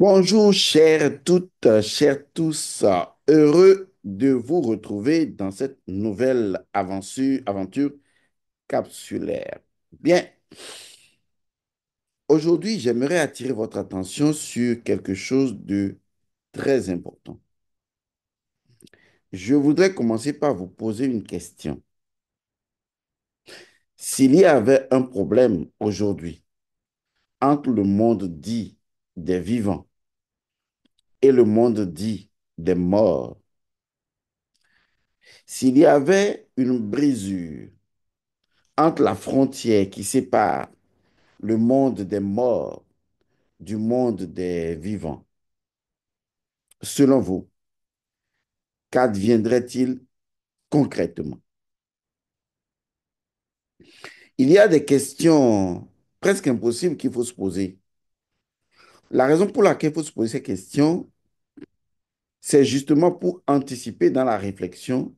Bonjour, chères toutes, chers tous. Heureux de vous retrouver dans cette nouvelle aventure capsulaire. Bien, aujourd'hui, j'aimerais attirer votre attention sur quelque chose de très important. Je voudrais commencer par vous poser une question. S'il y avait un problème aujourd'hui entre le monde dit des vivants et le monde dit des morts, s'il y avait une brisure entre la frontière qui sépare le monde des morts du monde des vivants, selon vous, qu'adviendrait-il concrètement? Il y a des questions presque impossibles qu'il faut se poser. La raison pour laquelle il faut se poser ces questions, c'est justement pour anticiper dans la réflexion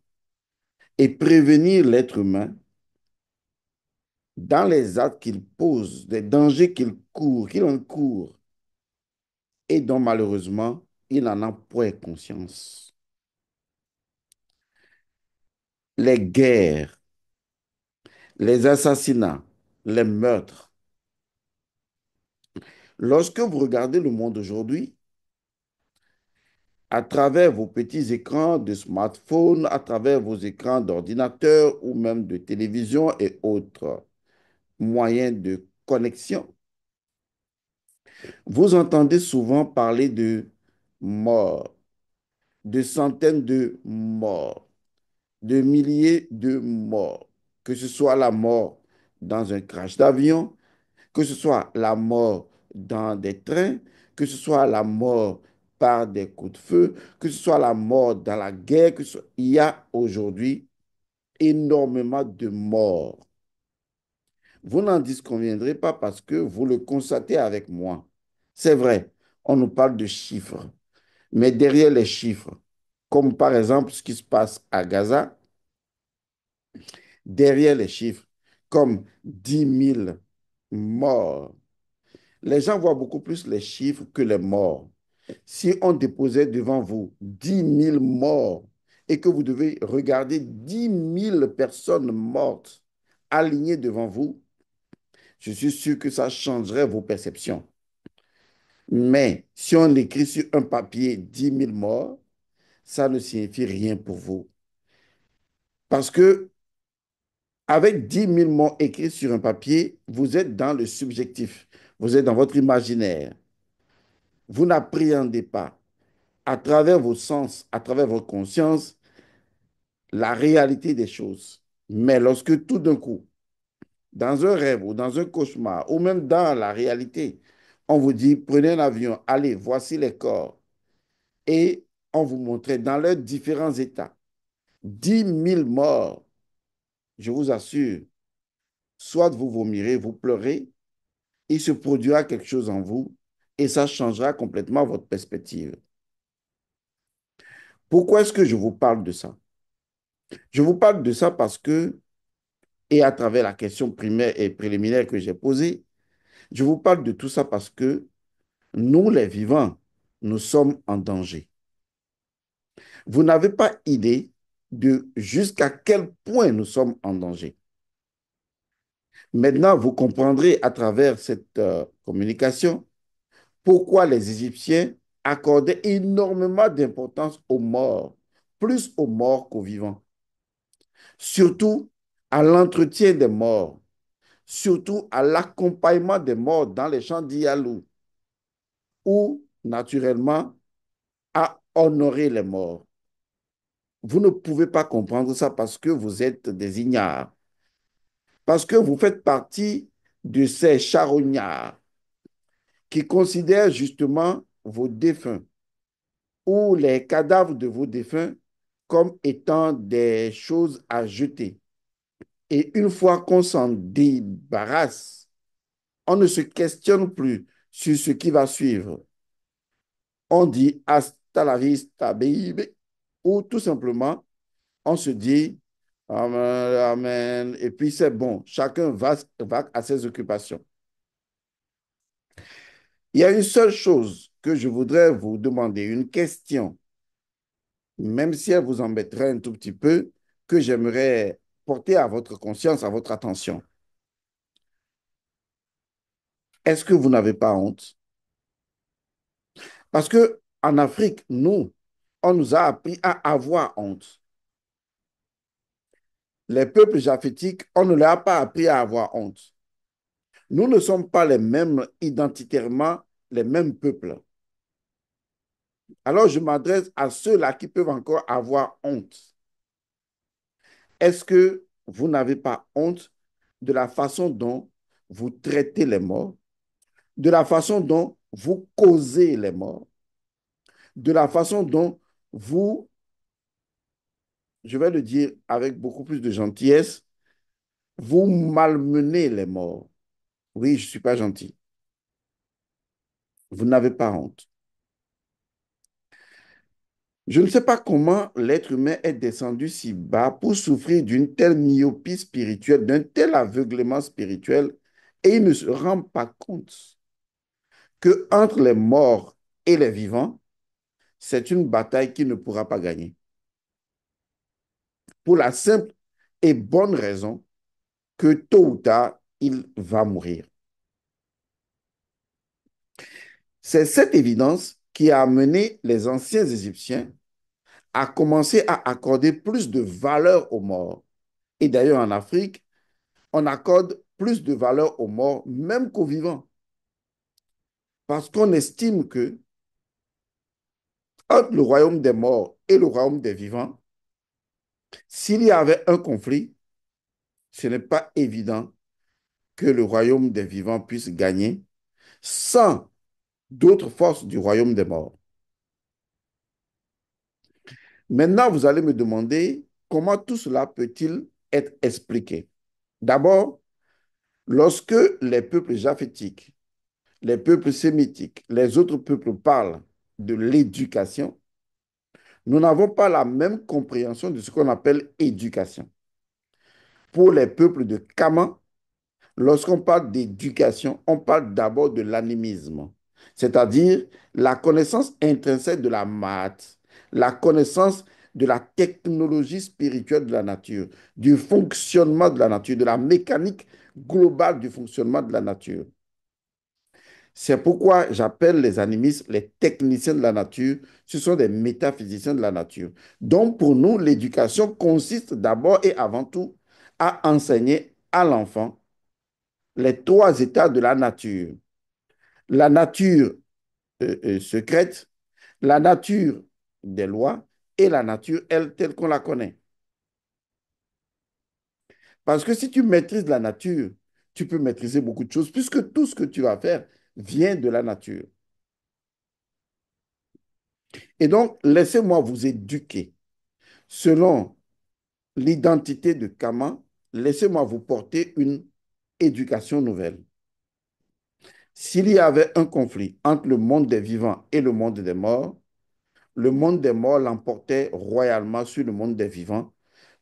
et prévenir l'être humain dans les actes qu'il pose, des dangers qu'il encourt, et dont malheureusement, il n'en a point conscience. Les guerres, les assassinats, les meurtres. Lorsque vous regardez le monde aujourd'hui, à travers vos petits écrans de smartphone, à travers vos écrans d'ordinateur ou même de télévision et autres moyens de connexion, vous entendez souvent parler de morts, de centaines de morts, de milliers de morts, que ce soit la mort dans un crash d'avion, que ce soit la mort dans des trains, que ce soit la mort par des coups de feu, que ce soit la mort dans la guerre, il y a aujourd'hui énormément de morts. Vous n'en disconviendrez pas parce que vous le constatez avec moi. C'est vrai, on nous parle de chiffres, mais derrière les chiffres, comme par exemple ce qui se passe à Gaza, derrière les chiffres, comme 10 000 morts, les gens voient beaucoup plus les chiffres que les morts. Si on déposait devant vous 10 000 morts et que vous devez regarder 10 000 personnes mortes alignées devant vous, je suis sûr que ça changerait vos perceptions. Mais si on écrit sur un papier 10 000 morts, ça ne signifie rien pour vous. Parce que avec 10 000 morts écrits sur un papier, vous êtes dans le subjectif, vous êtes dans votre imaginaire. Vous n'appréhendez pas à travers vos sens, à travers votre conscience, la réalité des choses. Mais lorsque tout d'un coup, dans un rêve ou dans un cauchemar, ou même dans la réalité, on vous dit, prenez un avion, allez, voici les corps, et on vous montrait dans leurs différents états 10 000 morts, je vous assure, soit vous vomirez, vous pleurez, il se produira quelque chose en vous, et ça changera complètement votre perspective. Pourquoi est-ce que je vous parle de ça? Je vous parle de ça parce que, et à travers la question primaire et préliminaire que j'ai posée, je vous parle de tout ça parce que nous, les vivants, nous sommes en danger. Vous n'avez pas idée de jusqu'à quel point nous sommes en danger. Maintenant, vous comprendrez à travers cette communication pourquoi les Égyptiens accordaient énormément d'importance aux morts, plus aux morts qu'aux vivants, surtout à l'entretien des morts, surtout à l'accompagnement des morts dans les champs d'Iyalou, ou naturellement à honorer les morts. Vous ne pouvez pas comprendre ça parce que vous êtes des ignares, parce que vous faites partie de ces charognards qui considèrent justement vos défunts ou les cadavres de vos défunts comme étant des choses à jeter. Et une fois qu'on s'en débarrasse, on ne se questionne plus sur ce qui va suivre. On dit hasta la vista, baby, ou tout simplement, on se dit amen, amen, et puis c'est bon, chacun va à ses occupations. Il y a une seule chose que je voudrais vous demander, une question, même si elle vous embêterait un tout petit peu, que j'aimerais porter à votre conscience, à votre attention. Est-ce que vous n'avez pas honte? Parce que en Afrique, nous, on nous a appris à avoir honte. Les peuples japhétiques, on ne leur a pas appris à avoir honte. Nous ne sommes pas les mêmes identitairement, les mêmes peuples. Alors je m'adresse à ceux-là qui peuvent encore avoir honte. Est-ce que vous n'avez pas honte de la façon dont vous traitez les morts, de la façon dont vous causez les morts, de la façon dont vous, je vais le dire avec beaucoup plus de gentillesse, vous malmenez les morts? Oui, je ne suis pas gentil. Vous n'avez pas honte. Je ne sais pas comment l'être humain est descendu si bas pour souffrir d'une telle myopie spirituelle, d'un tel aveuglement spirituel, et il ne se rend pas compte que entre les morts et les vivants, c'est une bataille qu'il ne pourra pas gagner. Pour la simple et bonne raison que tôt ou tard, il va mourir. C'est cette évidence qui a amené les anciens Égyptiens à commencer à accorder plus de valeur aux morts. Et d'ailleurs, en Afrique, on accorde plus de valeur aux morts, même qu'aux vivants. Parce qu'on estime que entre le royaume des morts et le royaume des vivants, s'il y avait un conflit, ce n'est pas évident que le royaume des vivants puisse gagner sans d'autres forces du royaume des morts. Maintenant, vous allez me demander comment tout cela peut-il être expliqué. D'abord, lorsque les peuples japhétiques, les peuples sémitiques, les autres peuples parlent de l'éducation, nous n'avons pas la même compréhension de ce qu'on appelle éducation. Pour les peuples de Kama, lorsqu'on parle d'éducation, on parle d'abord de l'animisme, c'est-à-dire la connaissance intrinsèque de la maths, la connaissance de la technologie spirituelle de la nature, du fonctionnement de la nature, de la mécanique globale du fonctionnement de la nature. C'est pourquoi j'appelle les animistes les techniciens de la nature. Ce sont des métaphysiciens de la nature. Donc, pour nous, l'éducation consiste d'abord et avant tout à enseigner à l'enfant les trois états de la nature. La nature secrète, la nature des lois et la nature, elle, telle qu'on la connaît. Parce que si tu maîtrises la nature, tu peux maîtriser beaucoup de choses, puisque tout ce que tu vas faire vient de la nature. Et donc, laissez-moi vous éduquer selon l'identité de Kama. Laissez-moi vous porter une éducation nouvelle. S'il y avait un conflit entre le monde des vivants et le monde des morts, le monde des morts l'emportait royalement sur le monde des vivants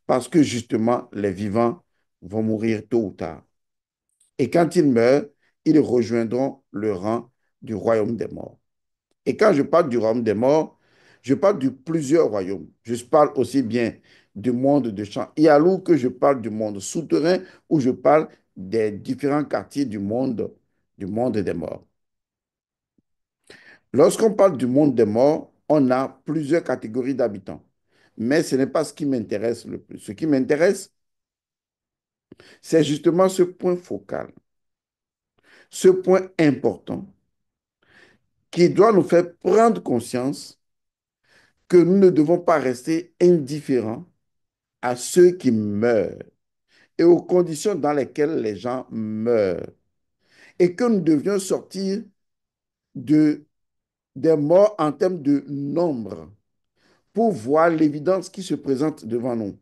parce que justement, les vivants vont mourir tôt ou tard. Et quand ils meurent, ils rejoindront le rang du royaume des morts. Et quand je parle du royaume des morts, je parle de plusieurs royaumes. Je parle aussi bien du monde de champ Ialou que je parle du monde souterrain où je parle des différents quartiers du monde des morts. Lorsqu'on parle du monde des morts, on a plusieurs catégories d'habitants. Mais ce n'est pas ce qui m'intéresse le plus. Ce qui m'intéresse, c'est justement ce point focal, ce point important qui doit nous faire prendre conscience que nous ne devons pas rester indifférents à ceux qui meurent et aux conditions dans lesquelles les gens meurent. Et que nous devions sortir de, des morts en termes de nombre pour voir l'évidence qui se présente devant nous.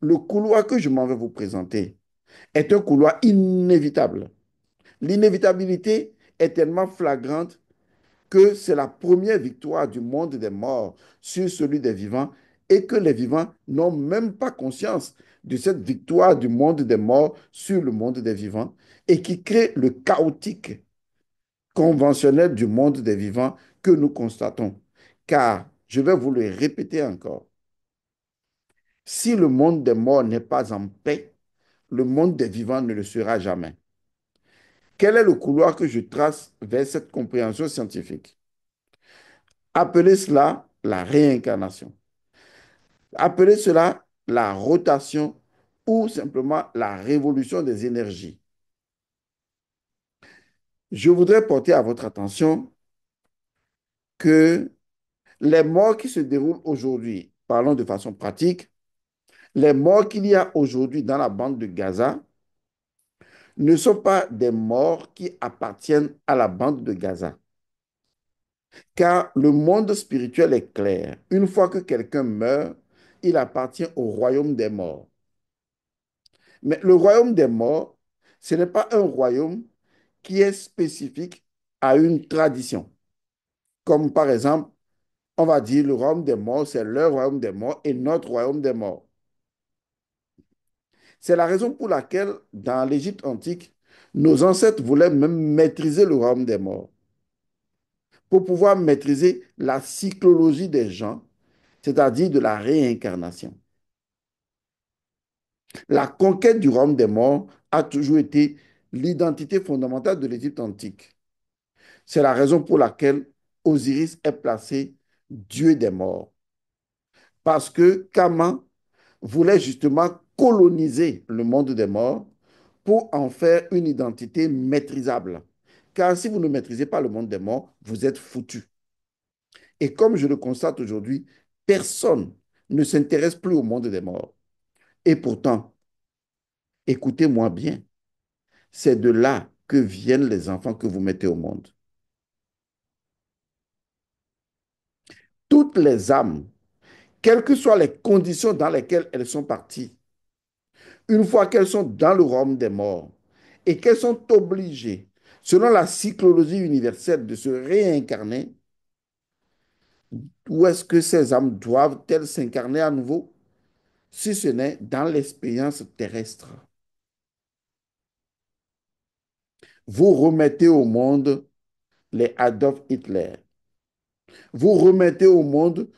Le couloir que je m'en vais vous présenter est un couloir inévitable. L'inévitabilité est tellement flagrante que c'est la première victoire du monde des morts sur celui des vivants et que les vivants n'ont même pas conscience de cette victoire du monde des morts sur le monde des vivants et qui crée le chaotique conventionnelle du monde des vivants que nous constatons. Car, je vais vous le répéter encore, si le monde des morts n'est pas en paix, le monde des vivants ne le sera jamais. Quel est le couloir que je trace vers cette compréhension scientifique? Appelez cela la réincarnation. Appelez cela la rotation ou simplement la révolution des énergies. Je voudrais porter à votre attention que les morts qui se déroulent aujourd'hui, parlons de façon pratique, les morts qu'il y a aujourd'hui dans la bande de Gaza ne sont pas des morts qui appartiennent à la bande de Gaza. Car le monde spirituel est clair. Une fois que quelqu'un meurt, il appartient au royaume des morts. Mais le royaume des morts, ce n'est pas un royaume qui est spécifique à une tradition. Comme par exemple, on va dire le royaume des morts, c'est leur royaume des morts et notre royaume des morts. C'est la raison pour laquelle, dans l'Égypte antique, nos ancêtres voulaient même maîtriser le royaume des morts pour pouvoir maîtriser la cyclologie des gens, c'est-à-dire de la réincarnation. La conquête du royaume des morts a toujours été l'identité fondamentale de l'Égypte antique. C'est la raison pour laquelle Osiris est placé Dieu des morts. Parce que Kama voulait justement coloniser le monde des morts pour en faire une identité maîtrisable. Car si vous ne maîtrisez pas le monde des morts, vous êtes foutu. Et comme je le constate aujourd'hui, personne ne s'intéresse plus au monde des morts. Et pourtant, écoutez-moi bien, c'est de là que viennent les enfants que vous mettez au monde. Toutes les âmes, quelles que soient les conditions dans lesquelles elles sont parties, une fois qu'elles sont dans le royaume des morts et qu'elles sont obligées, selon la cyclologie universelle, de se réincarner, où est-ce que ces âmes doivent-elles s'incarner à nouveau, si ce n'est dans l'expérience terrestre? Vous remettez au monde les Adolf Hitler. Vous remettez au monde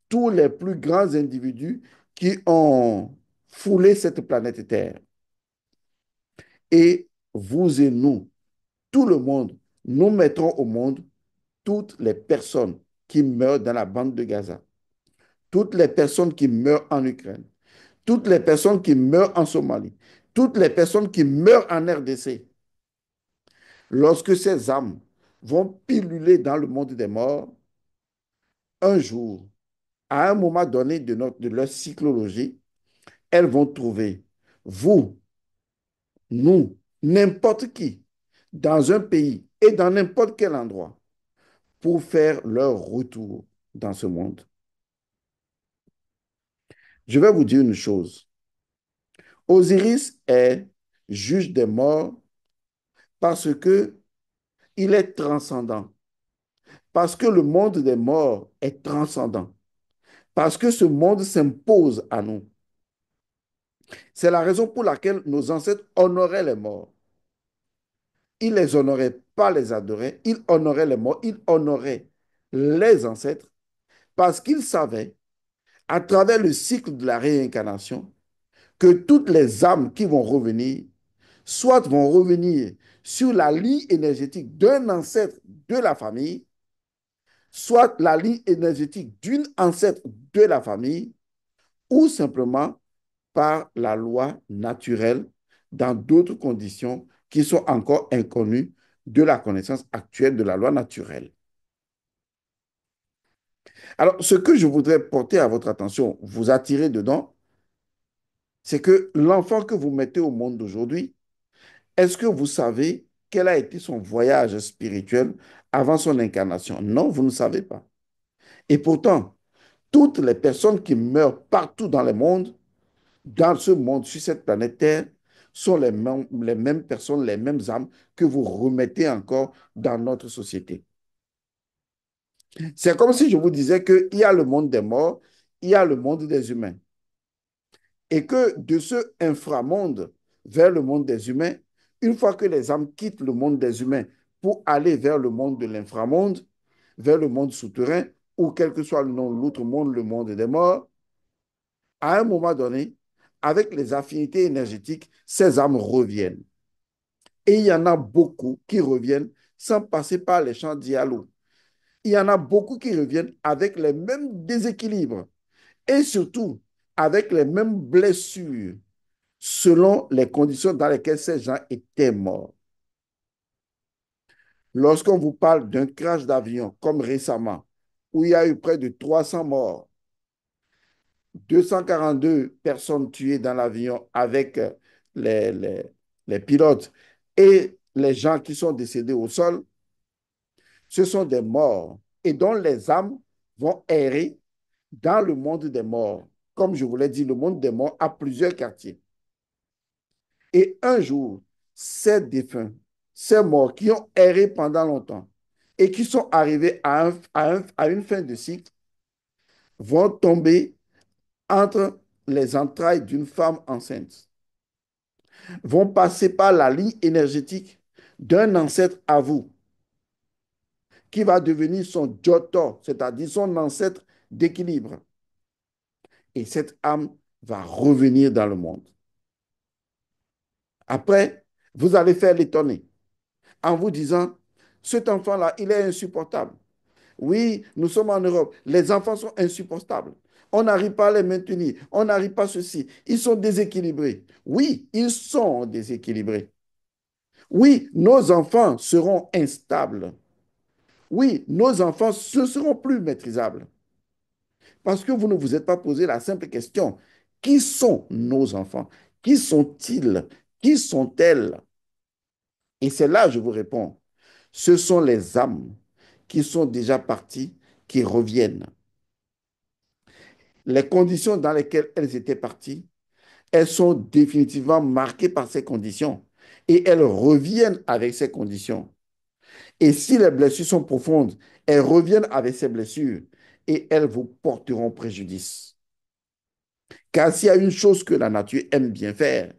tous les plus grands individus qui ont foulé cette planète Terre. Et vous et nous, tout le monde, nous mettrons au monde toutes les personnes qui meurent dans la bande de Gaza, toutes les personnes qui meurent en Ukraine, toutes les personnes qui meurent en Somalie, toutes les personnes qui meurent en RDC. Lorsque ces âmes vont piluler dans le monde des morts, un jour, à un moment donné de leur cyclologie, elles vont trouver vous, nous, n'importe qui, dans un pays et dans n'importe quel endroit, pour faire leur retour dans ce monde. Je vais vous dire une chose. Osiris est juge des morts parce que il est transcendant, parce que le monde des morts est transcendant, parce que ce monde s'impose à nous. C'est la raison pour laquelle nos ancêtres honoraient les morts. Ils les honoraient, pas les adoraient, ils honoraient les morts, ils honoraient les ancêtres parce qu'ils savaient, à travers le cycle de la réincarnation, que toutes les âmes qui vont revenir, soit vont revenir sur la ligne énergétique d'un ancêtre de la famille, soit la ligne énergétique d'une ancêtre de la famille, ou simplement par la loi naturelle dans d'autres conditions qui sont encore inconnues de la connaissance actuelle de la loi naturelle. Alors, ce que je voudrais porter à votre attention, vous attirer dedans, c'est que l'enfant que vous mettez au monde aujourd'hui, est-ce que vous savez quel a été son voyage spirituel avant son incarnation? Non, vous ne savez pas. Et pourtant, toutes les personnes qui meurent partout dans le monde, dans ce monde, sur cette planète Terre, sont les mêmes personnes, les mêmes âmes que vous remettez encore dans notre société. C'est comme si je vous disais qu'il y a le monde des morts, il y a le monde des humains. Et que de ce inframonde vers le monde des humains, une fois que les âmes quittent le monde des humains pour aller vers le monde de l'inframonde, vers le monde souterrain, ou quel que soit le nom de l'autre monde, le monde des morts, à un moment donné, avec les affinités énergétiques, ces âmes reviennent. Et il y en a beaucoup qui reviennent sans passer par les champs dialogues. Il y en a beaucoup qui reviennent avec les mêmes déséquilibres et surtout avec les mêmes blessures selon les conditions dans lesquelles ces gens étaient morts. Lorsqu'on vous parle d'un crash d'avion, comme récemment, où il y a eu près de 300 morts, 242 personnes tuées dans l'avion avec les, les, les pilotes et les gens qui sont décédés au sol, ce sont des morts et dont les âmes vont errer dans le monde des morts. Comme je vous l'ai dit, le monde des morts a plusieurs quartiers. Et un jour, ces défunts, ces morts qui ont erré pendant longtemps et qui sont arrivés à une fin de cycle, vont tomber entre les entrailles d'une femme enceinte, vont passer par la ligne énergétique d'un ancêtre à vous, qui va devenir son Joto, c'est-à-dire son ancêtre d'équilibre. Et cette âme va revenir dans le monde. Après, vous allez faire l'étonner en vous disant, cet enfant-là, il est insupportable. Oui, nous sommes en Europe. Les enfants sont insupportables. On n'arrive pas à les maintenir. On n'arrive pas à ceci. Ils sont déséquilibrés. Oui, ils sont déséquilibrés. Oui, nos enfants seront instables. Oui, nos enfants ne seront plus maîtrisables. Parce que vous ne vous êtes pas posé la simple question, qui sont nos enfants? Qui sont-ils? Qui sont-elles? Et c'est là que je vous réponds. Ce sont les âmes qui sont déjà parties, qui reviennent. Les conditions dans lesquelles elles étaient parties, elles sont définitivement marquées par ces conditions et elles reviennent avec ces conditions. Et si les blessures sont profondes, elles reviennent avec ces blessures et elles vous porteront préjudice. Car s'il y a une chose que la nature aime bien faire,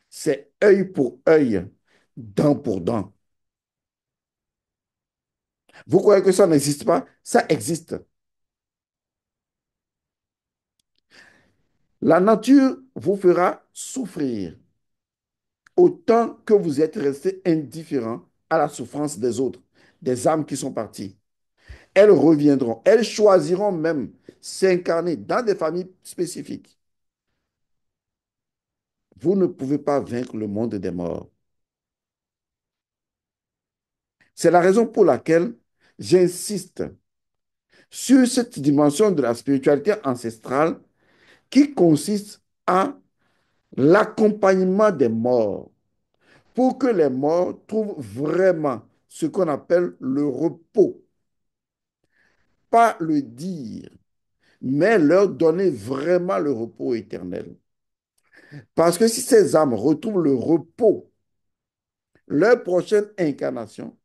c'est œil pour œil, dent pour dent. Vous croyez que ça n'existe pas? Ça existe. La nature vous fera souffrir autant que vous êtes resté indifférent à la souffrance des autres, des âmes qui sont parties. Elles reviendront, elles choisiront même s'incarner dans des familles spécifiques. Vous ne pouvez pas vaincre le monde des morts. C'est la raison pour laquelle j'insiste sur cette dimension de la spiritualité ancestrale qui consiste à l'accompagnement des morts pour que les morts trouvent vraiment ce qu'on appelle le repos. Pas le dire, mais leur donner vraiment le repos éternel. Parce que si ces âmes retrouvent le repos, leur prochaine incarnation,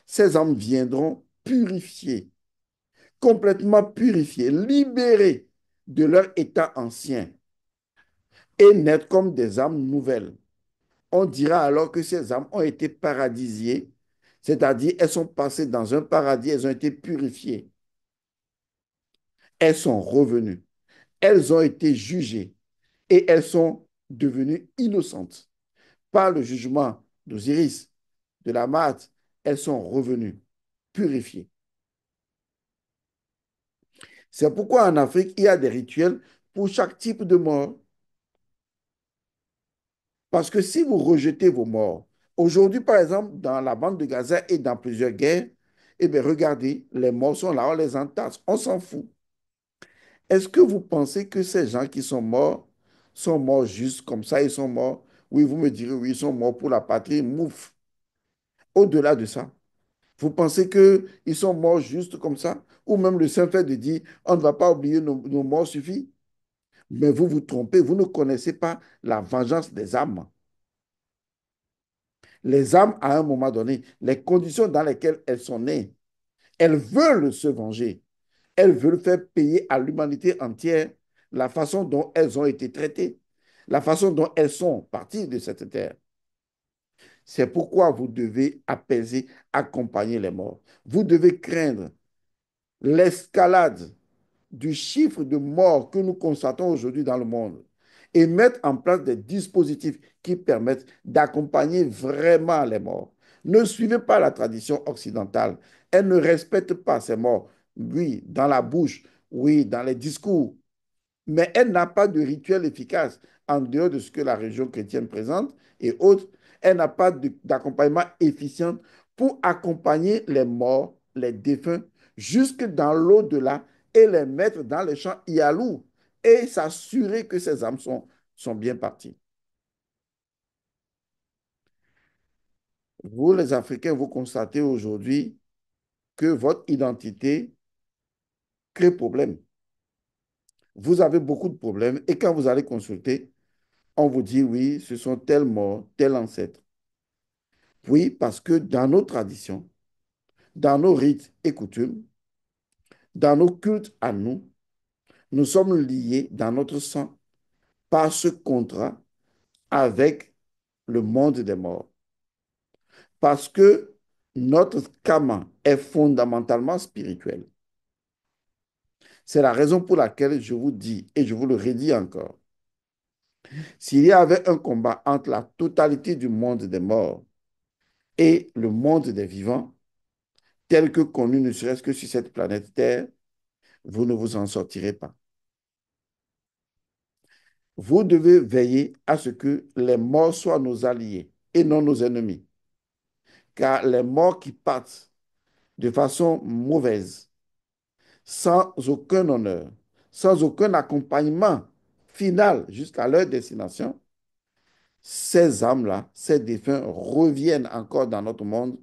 ces âmes viendront purifiées, complètement purifiées, libérées de leur état ancien et naître comme des âmes nouvelles. On dira alors que ces âmes ont été paradisiées, c'est-à-dire elles sont passées dans un paradis, elles ont été purifiées, elles sont revenues, elles ont été jugées et elles sont devenues innocentes. Par le jugement d'Osiris, de la Maat, elles sont revenues, purifiées. C'est pourquoi en Afrique, il y a des rituels pour chaque type de mort. Parce que si vous rejetez vos morts, aujourd'hui, par exemple, dans la bande de Gaza et dans plusieurs guerres, eh bien, regardez, les morts sont là, on les entasse, on s'en fout. Est-ce que vous pensez que ces gens qui sont morts juste comme ça, ils sont morts? Oui, vous me direz, oui, ils sont morts pour la patrie, mouf. Au-delà de ça, vous pensez qu'ils sont morts juste comme ça? Ou même le simple fait de dire, on ne va pas oublier nos morts suffit? Mais vous vous trompez, vous ne connaissez pas la vengeance des âmes. Les âmes, à un moment donné, les conditions dans lesquelles elles sont nées, elles veulent se venger. Elles veulent faire payer à l'humanité entière la façon dont elles ont été traitées, la façon dont elles sont parties de cette terre. C'est pourquoi vous devez apaiser, accompagner les morts. Vous devez craindre l'escalade du chiffre de morts que nous constatons aujourd'hui dans le monde et mettre en place des dispositifs qui permettent d'accompagner vraiment les morts. Ne suivez pas la tradition occidentale. Elle ne respecte pas ces morts. Oui, dans la bouche, oui, dans les discours, mais elle n'a pas de rituel efficace en dehors de ce que la religion chrétienne présente et autres. Elle n'a pas d'accompagnement efficient pour accompagner les morts, les défunts, jusque dans l'au-delà et les mettre dans les champs Ialou et s'assurer que ces âmes sont bien parties. Vous, les Africains, vous constatez aujourd'hui que votre identité crée problème. Vous avez beaucoup de problèmes et quand vous allez consulter, on vous dit oui, ce sont tels morts, tels ancêtres. Oui, parce que dans nos traditions, dans nos rites et coutumes, dans nos cultes à nous, nous sommes liés dans notre sang par ce contrat avec le monde des morts. Parce que notre karma est fondamentalement spirituel. C'est la raison pour laquelle je vous dis, et je vous le redis encore, s'il y avait un combat entre la totalité du monde des morts et le monde des vivants, tel que connu ne serait-ce que sur cette planète Terre, vous ne vous en sortirez pas. Vous devez veiller à ce que les morts soient nos alliés et non nos ennemis. Car les morts qui partent de façon mauvaise, sans aucun honneur, sans aucun accompagnement final jusqu'à leur destination, ces âmes-là, ces défunts reviennent encore dans notre monde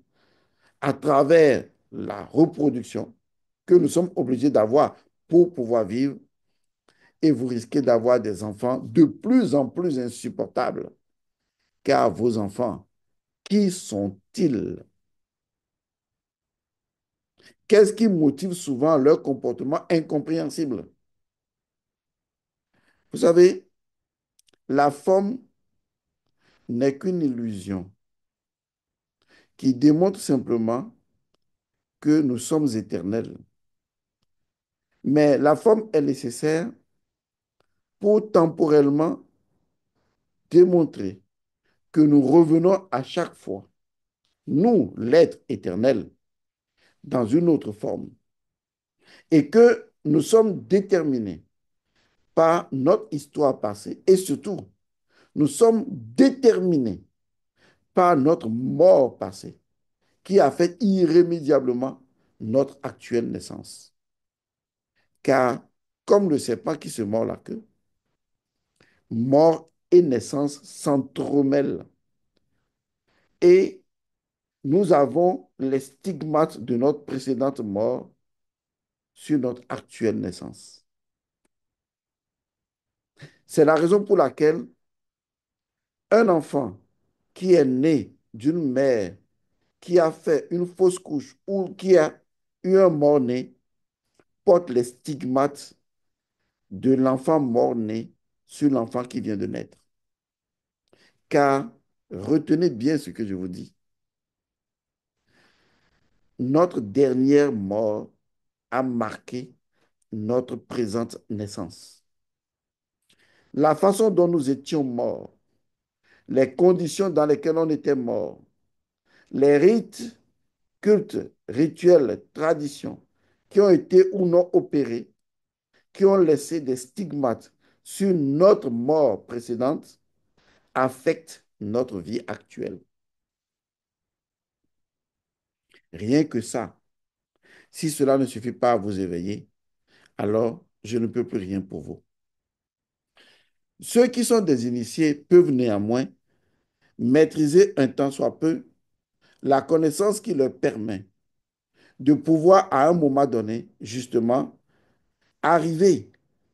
à travers la reproduction que nous sommes obligés d'avoir pour pouvoir vivre et vous risquez d'avoir des enfants de plus en plus insupportables. Car vos enfants, qui sont-ils? Qu'est-ce qui motive souvent leur comportement incompréhensible? Vous savez, la forme n'est qu'une illusion qui démontre simplement que nous sommes éternels. Mais la forme est nécessaire pour temporellement démontrer que nous revenons à chaque fois, nous, l'être éternel, dans une autre forme, et que nous sommes déterminés par notre histoire passée et surtout, nous sommes déterminés par notre mort passée qui a fait irrémédiablement notre actuelle naissance. Car, comme le serpent qui se mord la queue, mort et naissance s'entremêlent et nous avons les stigmates de notre précédente mort sur notre actuelle naissance. C'est la raison pour laquelle un enfant qui est né d'une mère qui a fait une fausse couche ou qui a eu un mort-né porte les stigmates de l'enfant mort-né sur l'enfant qui vient de naître. Car, retenez bien ce que je vous dis, notre dernière mort a marqué notre présente naissance. La façon dont nous étions morts, les conditions dans lesquelles on était mort, les rites, cultes, rituels, traditions qui ont été ou non opérés, qui ont laissé des stigmates sur notre mort précédente, affectent notre vie actuelle. Rien que ça. Si cela ne suffit pas à vous éveiller, alors je ne peux plus rien pour vous. Ceux qui sont des initiés peuvent néanmoins maîtriser un tant soit peu la connaissance qui leur permet de pouvoir, à un moment donné, justement, arriver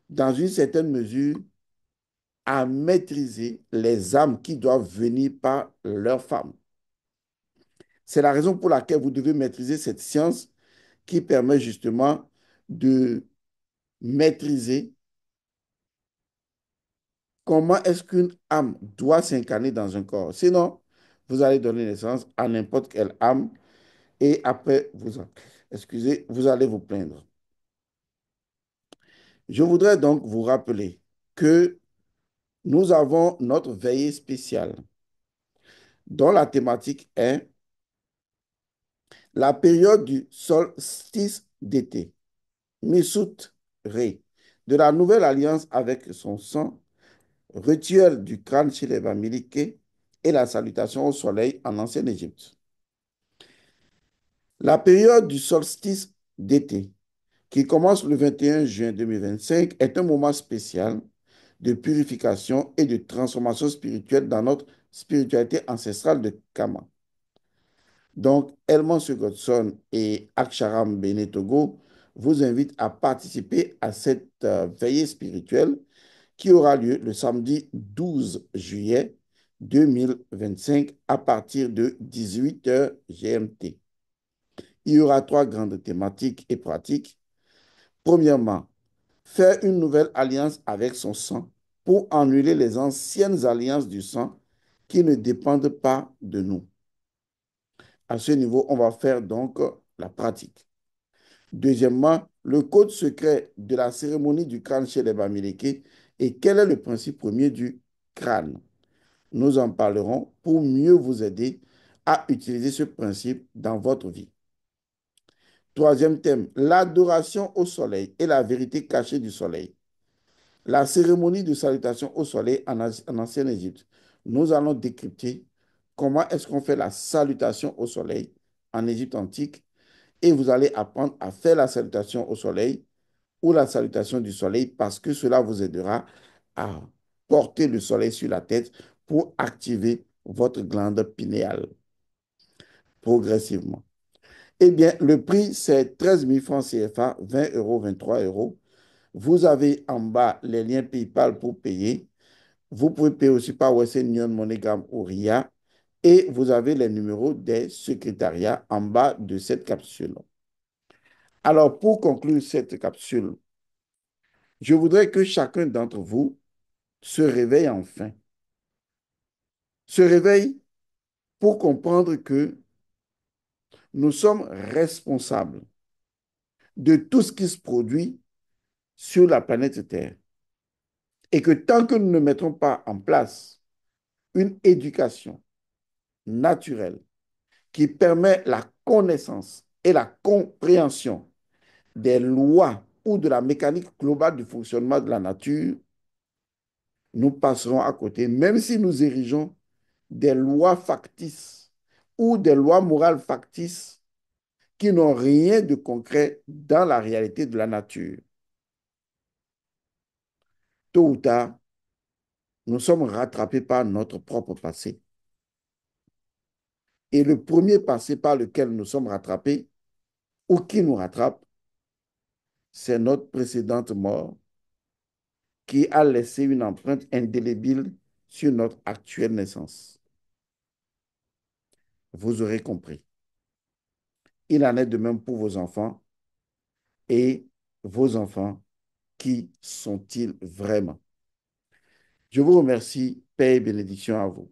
dans une certaine mesure à maîtriser les âmes qui doivent venir par leur femme. C'est la raison pour laquelle vous devez maîtriser cette science qui permet justement de maîtriser comment est-ce qu'une âme doit s'incarner dans un corps. Sinon, vous allez donner naissance à n'importe quelle âme et après, excusez, vous allez vous plaindre. Je voudrais donc vous rappeler que nous avons notre veillée spéciale dont la thématique est la période du solstice d'été, Missut Ré, de la nouvelle alliance avec son sang, rituel du crâne chez les Bamileke et la salutation au soleil en ancienne Égypte. La période du solstice d'été, qui commence le 21 juin 2025, est un moment spécial de purification et de transformation spirituelle dans notre spiritualité ancestrale de Kama. Donc, Elmon Godson et Aksharam Benetogo vous invitent à participer à cette veillée spirituelle qui aura lieu le samedi 12 juillet 2025 à partir de 18 h GMT. Il y aura trois grandes thématiques et pratiques. Premièrement, faire une nouvelle alliance avec son sang pour annuler les anciennes alliances du sang qui ne dépendent pas de nous. À ce niveau, on va faire donc la pratique. Deuxièmement, le code secret de la cérémonie du crâne chez les Bamileke et quel est le principe premier du crâne. Nous en parlerons pour mieux vous aider à utiliser ce principe dans votre vie. Troisième thème, l'adoration au soleil et la vérité cachée du soleil. La cérémonie de salutation au soleil en ancienne Égypte. Nous allons décrypter comment est-ce qu'on fait la salutation au soleil en Égypte antique et vous allez apprendre à faire la salutation au soleil ou la salutation du soleil parce que cela vous aidera à porter le soleil sur la tête pour activer votre glande pinéale progressivement. Eh bien, le prix, c'est 13 000 francs CFA, 20 euros, 23 euros. Vous avez en bas les liens PayPal pour payer. Vous pouvez payer aussi par Western Union, MoneyGram ou RIA. Et vous avez les numéros des secrétariats en bas de cette capsule. Alors, pour conclure cette capsule, je voudrais que chacun d'entre vous se réveille enfin. Se réveille pour comprendre que nous sommes responsables de tout ce qui se produit sur la planète Terre. Et que tant que nous ne mettrons pas en place une éducation naturelle qui permet la connaissance et la compréhension des lois ou de la mécanique globale du fonctionnement de la nature, nous passerons à côté, même si nous érigeons des lois factices ou des lois morales factices qui n'ont rien de concret dans la réalité de la nature. Tôt ou tard, nous sommes rattrapés par notre propre passé. Et le premier passé par lequel nous sommes rattrapés, ou qui nous rattrape, c'est notre précédente mort qui a laissé une empreinte indélébile sur notre actuelle naissance. Vous aurez compris. Il en est de même pour vos enfants et vos enfants, qui sont-ils vraiment? Je vous remercie, paix et bénédiction à vous.